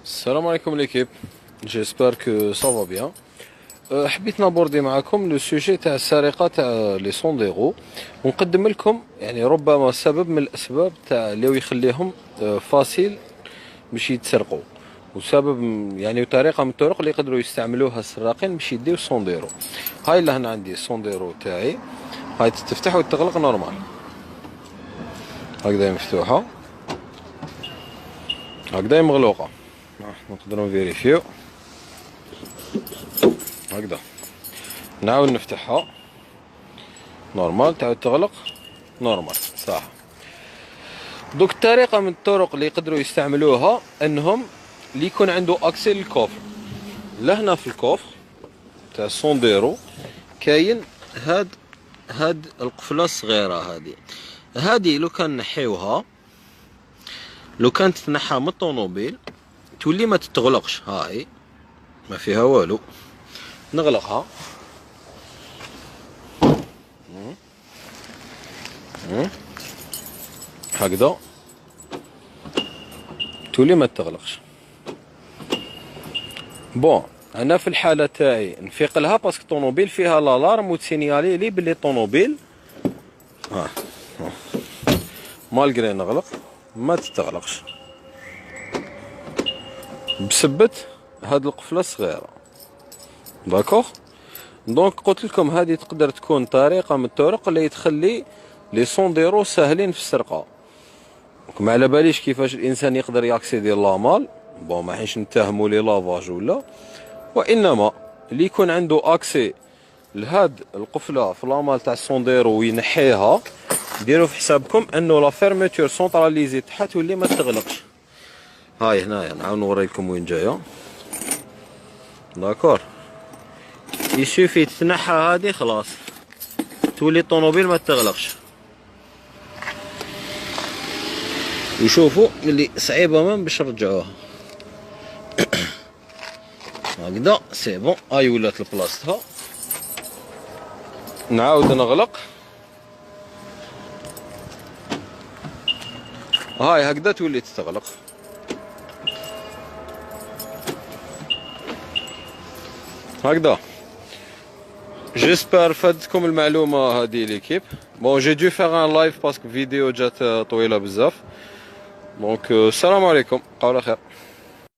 السلام عليكم ليكيب. جيسبر كو سافا بيان. حبيت نابوردي معاكم لو سوجي تاع السرقه تاع لي سونديرو، ونقدم لكم يعني ربما سبب من الاسباب تاع اللي يخليهم فاسيل باش يتسرقوا، وسبب يعني وطريقه من الطرق اللي يقدروا يستعملوها السراقين باش يديو السونديرو. هاي اللي هنا عندي السونديرو تاعي، هاي تفتح وتغلق نورمال، هكذا مفتوحه هكذا مغلوقه. نقدروا نفيريفيو هكذا، نعاود نفتحها نورمال، تعاود تغلق نورمال صح. دوك الطريقه من الطرق اللي يقدروا يستعملوها انهم اللي يكون عنده اكسي للكوفر. لهنا في الكوفر تاع السونديرو كاين هاد القفله الصغيره هادي لو كان نحيوها، لو كانت تنحى من الطوموبيل تولي ما تتغلقش. هاي ما فيها والو، نغلقها هكذا تولي ما تغلقش. بون انا في الحاله تاعي نفيق لها باسكو الطوموبيل فيها لالارم وتسينيالي لي بلي الطوموبيل مالغري نغلق ما تتغلقش بسبت هاد القفله الصغيره. داكوغ، دونك قلت لكم هذه تقدر تكون طريقه من الطرق اللي تخلي لي سونديرو ساهلين في السرقه. ما على باليش كيفاش الانسان يقدر ياكسيدي لامال، بون ما حيش نتهموا لي لافاج ولا، وانما اللي يكون عنده اكسي لهاد القفله في لامال تاع السونديرو وينحيها، ديروا في حسابكم انه لا فيرميتور سونطراليزي تاعها تولي ما تغلقش. هاي هنايا نعاود نوريكم وين جايه. داكور، يسوفي تتنحى هادي خلاص تولي الطوموبيل ما تغلقش. وشوفوا اللي صعيبه من باش نرجعوها هكذا سي بون. هاي ولات لبلاصتها، نعاود نغلق. هاي هكذا تولي تتغلق. هكذا جيسبر فادتكم المعلومه هذه ليكيب. بون جي دو فيغ ان لايف باسكو فيديو جات طويله بزاف. دونك السلام عليكم، بقاو على خير.